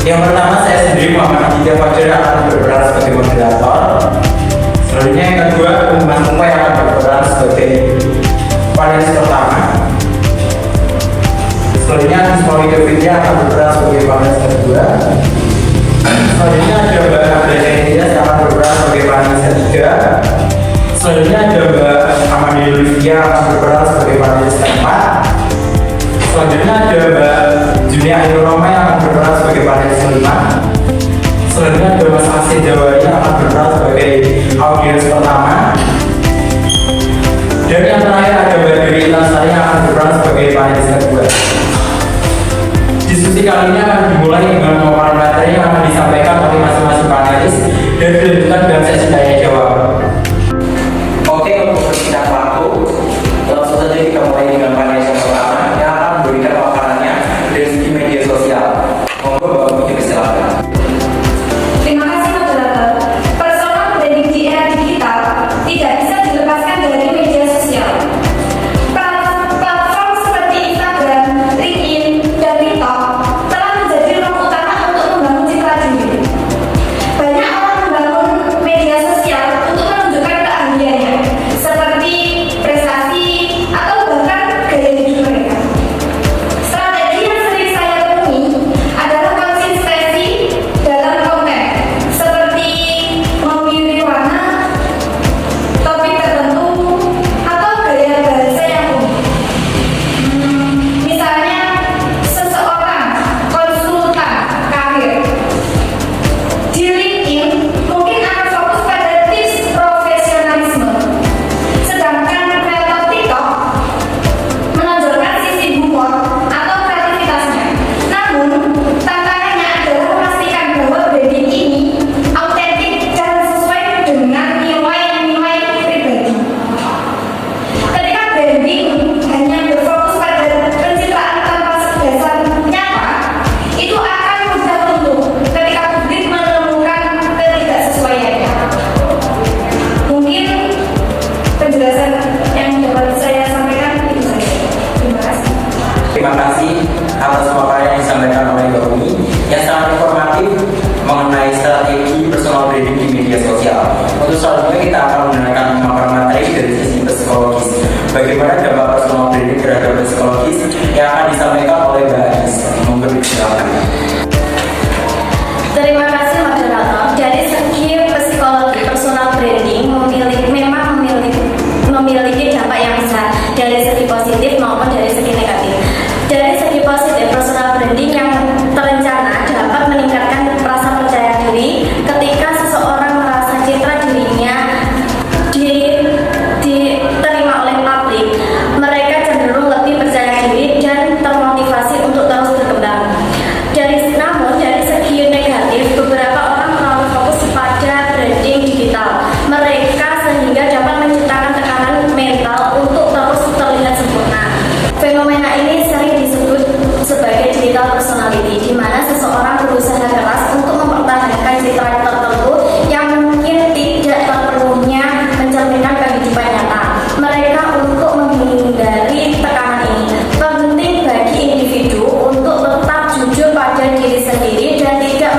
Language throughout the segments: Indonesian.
Yang pertama, saya sendiri Muhammad Aditya Fajar akan berperan sebagai moderator. Selanjutnya yang kedua, Mas Mumpai akan berperan sebagai panelis pertama. Selanjutnya Ismail Fitria akan berperan sebagai panelis kedua. Selanjutnya ada Mbak Abdel Elias akan berperan sebagai panelis ketiga. Selanjutnya ada Mbak Amanda Olivia akan berperan sebagai panelis keempat. Selanjutnya ada Mbak Junia Ayu Roma yang akan berperan sebagai panelis kelima. Selanjutnya ada Mas Asin Jawari yang akan berperan sebagai audiens pertama. Dan yang terakhir ada Mbak Dewi Intasari yang akan berperan sebagai panelis kedua. Diskusi kali ini akan dimulai dengan pemaparan materi yang akan disampaikan oleh masing-masing panelis dan dilanjutkan dengan sesi tanya jawab. Oke, untuk bertindak waktu, langsung saja kita mulai dengan panelis yang pertama yang akan memberikan paparannya dari segi media sosial. Monggo Bapak Budi, silakan. Terima kasih moderator. Personal branding di era digital tidak bisa dilepaskan dari media sosial. Platform seperti Instagram, LinkedIn, dan TikTok telah menjadi ruang utama untuk membangun citra diri. Banyak orang membangun media sosial untuk menunjukkan keahliannya, seperti prestasi atau bahkan gaya hidup mereka. Strategi yang sering saya temui adalah konsistensi dalam konten, seperti memilih warna, topik tertentu, atau gaya bahasa yang unik. Misalnya, seseorang konsultan karir di LinkedIn mungkin akan fokus pada tips profesionalisme, sedangkan kreator TikTok menonjolkan sisi humor atau kreativitasnya. Namun, tantangannya adalah memastikan bahwa branding ini autentik dan sesuai dengan nilai-nilai pribadi. Ketika branding hanya berfokus pada pencitraan tanpa dasar nyata, itu akan mudah runtuh ketika publik menemukan ketidaksesuaiannya. Mungkin penjelasan yang dapat saya sampaikan itu saja. Terima kasih. Terima kasih atas pemaparan yang disampaikan oleh Mbak Umi yang sangat informatif mengenai strategi personal branding di media sosial. Untuk selanjutnya kita akan menggunakan pemaparan materi dari sisi psikologis. Bagaimana dampak personal branding terhadap psikologis yang akan disampaikan oleh Mbak Anis. Monggo silakan. Terima kasih moderator. Dari segi psikologi, personal branding memang memiliki dampak yang besar dari segi positif maupun dari segi negatif. Dari segi positif, personal branding yang terencana dapat meningkatkan rasa percaya diri ketika seseorang merasa citra dirinya diterima oleh publik. Mereka cenderung lebih percaya diri dan termotivasi untuk terus berkembang. Namun dari segi negatif, beberapa orang terlalu fokus pada branding digital mereka sehingga dapat menciptakan tekanan mental untuk terus terlihat sempurna. Fenomena ini sering disebut sebagai digital personality, di mana seseorang berusaha keras untuk mempertahankan citra tertentu yang mungkin tidak sepenuhnya mencerminkan kehidupan nyata mereka. Untuk menghindari tekanan ini, penting bagi individu untuk tetap jujur pada diri sendiri dan tidak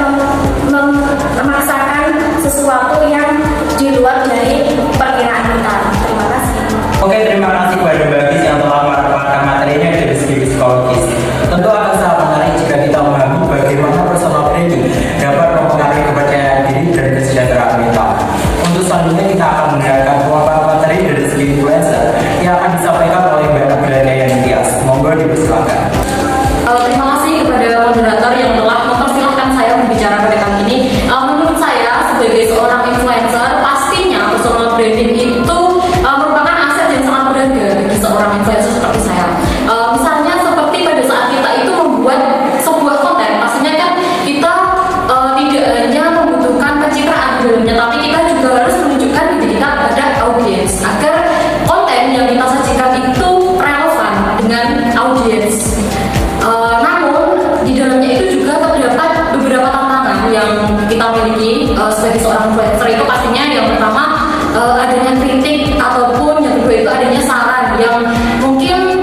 memaksakan sesuatu yang di luar dari perkiraan kita. Terima kasih. Oke, terima kasih kepada Mbak Anis yang telah memaparkan materinya dari segi psikologis. Tentu akan sangat menarik jika kita memahami bagaimana personal branding dapat mempengaruhi kepercayaan diri dan kesejahteraan mental. Untuk selanjutnya kita akan mendengarkan pemaparan materi dari segi influencer yang akan disampaikan oleh Mbak Nabila Nitias. Monggo dipersilakan. Terima kasih kepada moderator yang telah mempersilahkan saya berbicara pada kali ini. Menurut saya sebagai seorang influencer, pastinya personal branding itu merupakan aset yang sangat berharga bagi seorang influencer seperti saya. Misalnya seperti pada saat kita itu membuat sebuah konten, pastinya kan kita tidak hanya membutuhkan pencitraan di dalamnya, tapi kita juga harus menunjukkan diri kita kepada audiens agar konten yang kita sajikan itu relevan dengan audiens. Namun di dalamnya itu juga terdapat beberapa tantangan yang kita miliki sebagai seorang influencer. Itu pastinya yang pertama adanya kritik, ataupun yang kedua itu adanya saran yang mungkin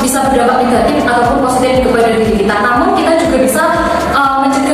bisa berdampak negatif ataupun positif kepada diri kita. Namun kita juga bisa mencegah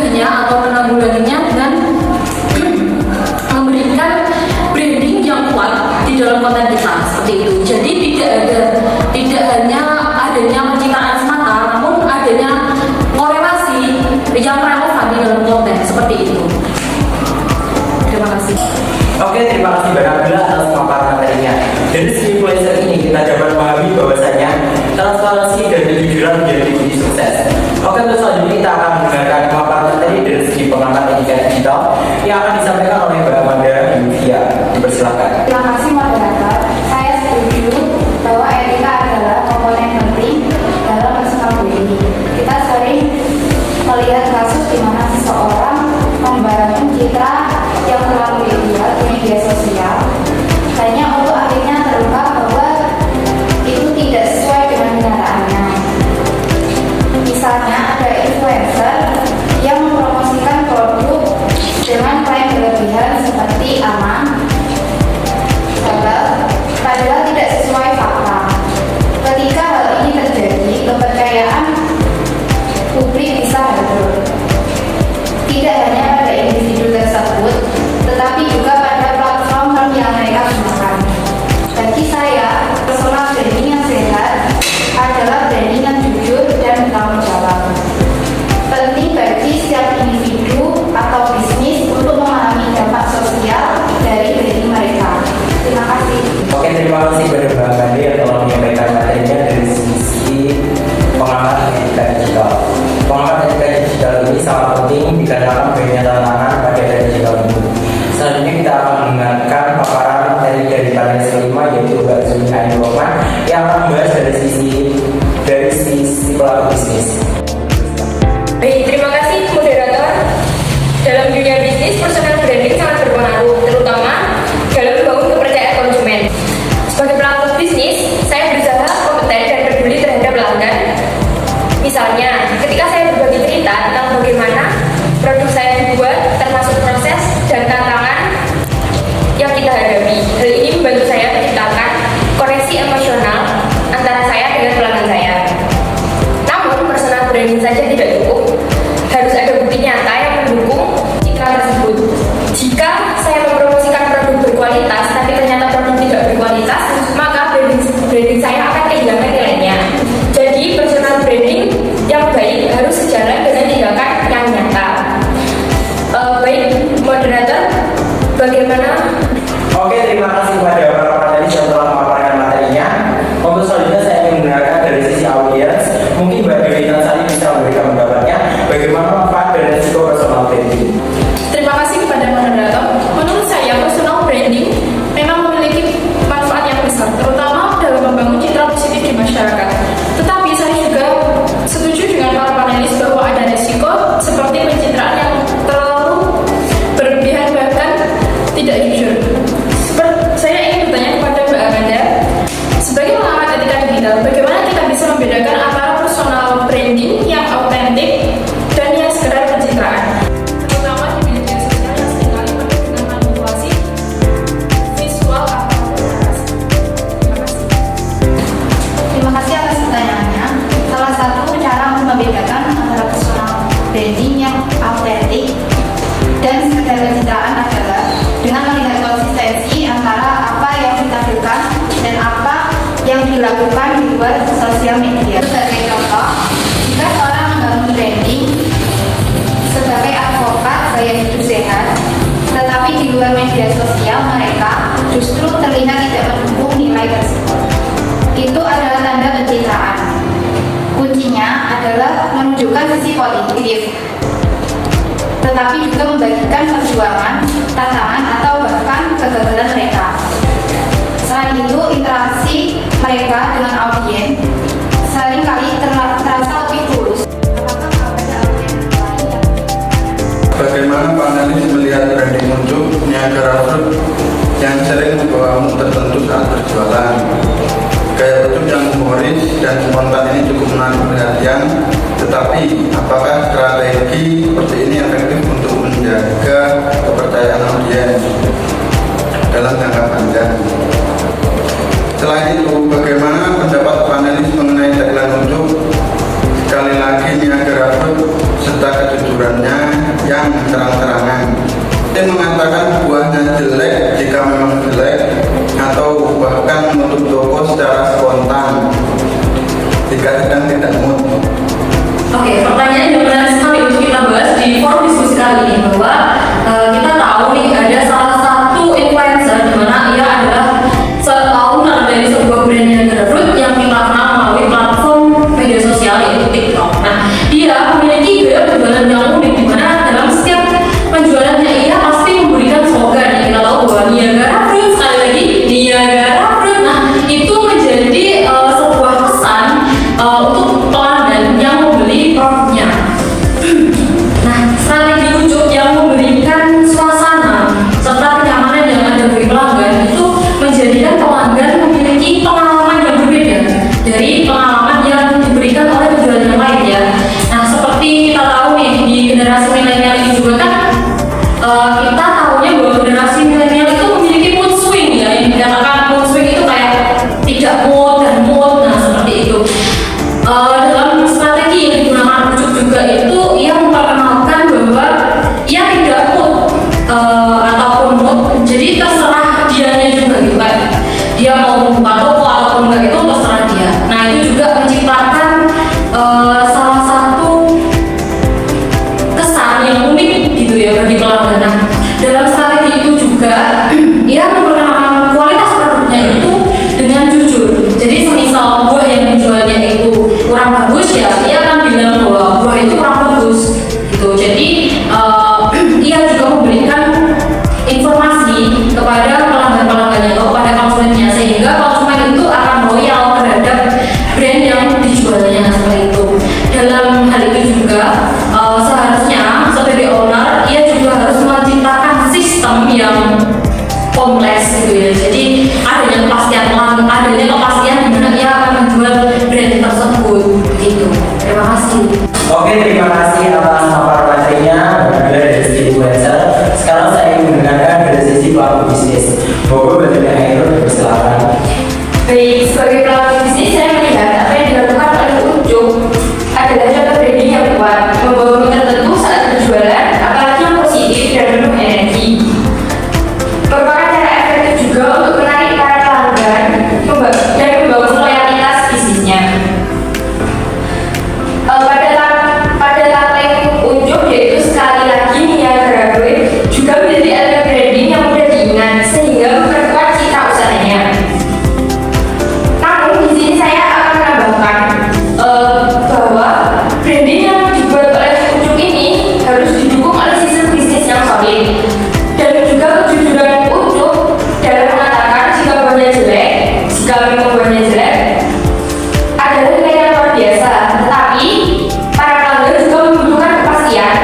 Oke, terima kasih banyak Bila atas pemaparan materinya. Dari segi influencer ini kita dapat memahami bahwasanya transparansi dan kejujuran menjadi kunci sukses. Oke, untuk selanjutnya kita akan mendengarkan pemaparan materi dari segi pengamat etika digital yang akan disampaikan oleh Mbak Amanda Yuvia. Dipersilakan. Terima kasih moderator. Saya setuju bahwa etika adalah komponen penting dalam personal branding. Kita sering melihat kasus di mana seseorang membangun citra yang terlalu ideal di media sosial hanya untuk akhirnya terungkap bahwa itu tidak sesuai dengan kenyataannya. Misalnya ada influencer yang mempromosikan produk dengan klaim berlebihan seperti aman, padahal tidak sesuai fakta. Ketika hal ini terjadi, kepercayaan publik bisa hancur. Tidak hanya pada individu tersebut, tetapi juga pada platform yang mereka gunakan. Bagi saya, personal branding yang sehat adalah branding yang jujur dan bertanggung jawab. Penting bagi setiap individu atau bisnis untuk memahami dampak sosial dari branding mereka. Terima kasih. Oke, terima kasih kepada Mbak Amanda yang telah menyampaikan materinya dari sisi pengamat etika digital. Pengamat etika digital ini sangat penting dikarenakan banyak tantangan pada etika digital ini. Selanjutnya kita akan mendengarkan paparan materi dari panelis kelima yaitu Mbak Zumi Ainul Rahman yang akan membahas dari sisi pelaku bisnis. Baik, terima kasih moderator. Dalam dunia bisnis, personal branding sangat berpengaruh, terutama dalam membangun kepercayaan konsumen. Sebagai pelaku bisnis, saya berusaha kompeten dan peduli terhadap pelanggan. Misalnya, ketika saya berbagi cerita tentang bagaimana produk saya dibuat, termasuk proses dan tantangan yang kita hadapi. Hal ini membantu saya menciptakan koneksi emosional antara saya dengan pelanggan saya. Namun, personal branding saja tidak cukup. Harus ada bukti nyata yang mendukung citra tersebut. Jika saya mempromosikan produk berkualitas, tapi ternyata produk tidak berkualitas, maka branding saya akan kehilangan nilainya. Jadi, personal branding yang baik harus sejalan dengan tindakan yang nyata. Baik, moderator, bagaimana? Oke, terima kasih kepada para panelis yang telah memaparkan materinya. Untuk selanjutnya saya ingin mendengarkan dari sisi audiens. Mungkin Mbak Dewi Nansari bisa memberikan pendapatnya bagaimana manfaat dan risiko personal branding. Terima kasih kepada moderator. Menurut saya, personal branding memang memiliki manfaat yang besar, terutama dalam membangun citra positif di masyarakat. Tetapi saya juga setuju dengan para panelis bahwa ada risiko seperti pencitraan yang terlalu berlebihan bahkan tidak jujur. Saya ingin bertanya kepada Mbak Amanda, sebagai pengamat etika digital, bagaimana kita bisa membedakan antara personal branding yang autentik dan yang sekedar pencitraan, terutama di media sosial yang seringkali penuh dengan manipulasi visual atau narasi. Terima kasih. Terima kasih atas pertanyaannya. Salah satu cara untuk membedakan antara personal branding yang autentik dan sekedar pencitraan adalah dengan melihat konsistensi antara apa yang ditampilkan dan apa yang dilakukan di luar sosial media. Sebagai contoh, jika seorang membangun branding sebagai advokat gaya hidup sehat, tetapi di luar media sosial mereka justru terlihat tidak mendukung nilai tersebut, itu adalah tanda pencitraan. Kuncinya adalah menunjukkan sisi positif, tetapi juga membagikan perjuangan, tantangan, atau bahkan kegagalan mereka. Selain itu, interaksi mereka dengan audiens seringkali terasa lebih tulus. Apakah ada audiens lain yang Bagaimana panelis melihat branding muncul niaga grassroots yang sering membawa mood tertentu saat berjualan? Gaya bentuk yang humoris dan spontan ini cukup menarik perhatian, tetapi apakah strategi seperti ini efektif untuk menjaga kepercayaan audiens dalam jangka panjang? Selain itu, bagaimana pendapat panelis mengenai tagline muncul? Sekali lagi niaga grassroots serta kejujurannya yang terang-terangan. Dia mengatakan buahnya jelek jika memang jelek, atau bahkan menutup toko secara spontan jika sedang tidak mood. Oke, pertanyaan yang menarik sekali untuk kita bahas di forum diskusi kali ini bahwa kita tahu nih ada salah satu kompleks gitu ya. Jadi adanya kepastian di mana ia akan menjual brand tersebut gitu. Terima kasih. Oke, terima kasih atas paparan materinya dari sisi influencer. Sekarang saya ingin mendengarkan dari sisi pelaku bisnis. Bogo Bajunya Air, bersilakan. Baik, sebagai pelaku bisnis saya melihat apa yang dilakukan oleh Ucup adalah contoh branding yang kuat, membawa mood tertentu saat berjualan, apalagi yang positif dan penuh energi. Merupakan cara efektif juga untuk menarik para pelanggan dan membangun loyalitas bisnisnya. Pada tagline Ucup yaitu sekali lagi niaga duit juga menjadi elemen branding yang mudah diingat sehingga memperkuat cita usahanya. Namun di sini saya akan menambahkan bahwa branding yang dibuat oleh Ucup ini harus didukung oleh sistem bisnis yang solid dan juga kejujuran Ucup dalam mengatakan jika memang buahnya jelek adalah nilai yang luar biasa. Tetapi para pelanggan juga membutuhkan kepastian.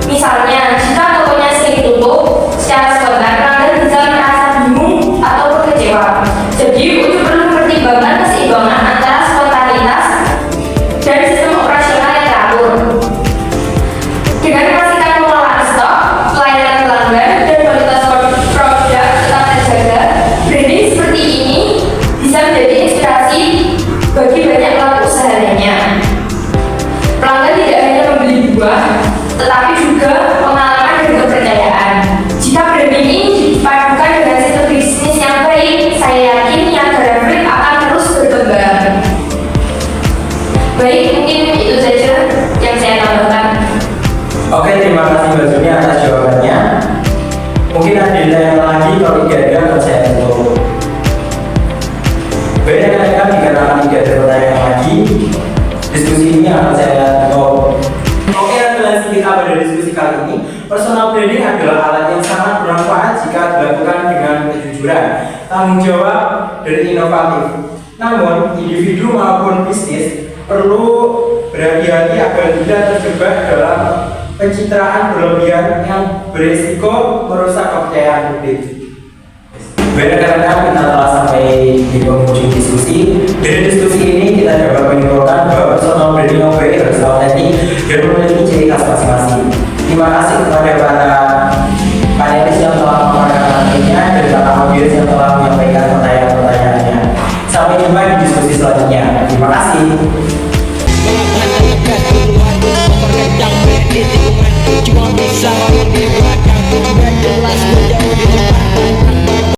Misalnya jika tokonya sering tutup secara spontan, pelanggan bisa merasa bingung ataupun kecewa. Jadi Ucup perlu mempertimbangkan keseimbangan antara spontanitas dan sistem operasional yang teratur. Dengan memastikan pengelolaan stok, pelayanan pelanggan, dan kualitas produk tetap terjaga, branding seperti ini bisa menjadi inspirasi bagi banyak pelaku usaha lainnya. Pelanggan tidak hanya membeli buah, tetapi juga pengalaman dan kepercayaan. Jika branding ini dipadukan dengan sistem bisnis yang baik, saya yakin Niagara Fruit akan terus berkembang. Baik, mungkin itu saja yang saya tambahkan. Oke, terima kasih Bajunya atas jawabannya. Mungkin ada yang lagi, kalau tidak ada akan saya tutup. Baik, rekan-rekan, dikarenakan tidak ada pertanyaan lagi, diskusi ini akan saya tutup. Oke, referensi kita pada diskusi kali ini, personal branding adalah alat yang sangat bermanfaat jika dilakukan dengan kejujuran, tanggung jawab, dan inovatif. Namun, individu maupun bisnis perlu berhati-hati agar tidak terjebak dalam pencitraan berlebihan yang berisiko merusak kepercayaan publik. Rekan-rekan, kita telah sampai di penghujung diskusi. Dari diskusi ini kita dapat menyimpulkan bahwa personal branding yang baik harus autentik dan memiliki ciri khas masing-masing. Terima kasih kepada para panelis yang telah memaparkan materinya dan para audiens yang telah menyampaikan pertanyaan-pertanyaannya. Sampai jumpa di diskusi selanjutnya. Terima kasih. Cuma bisa di belakang, jelas menjauh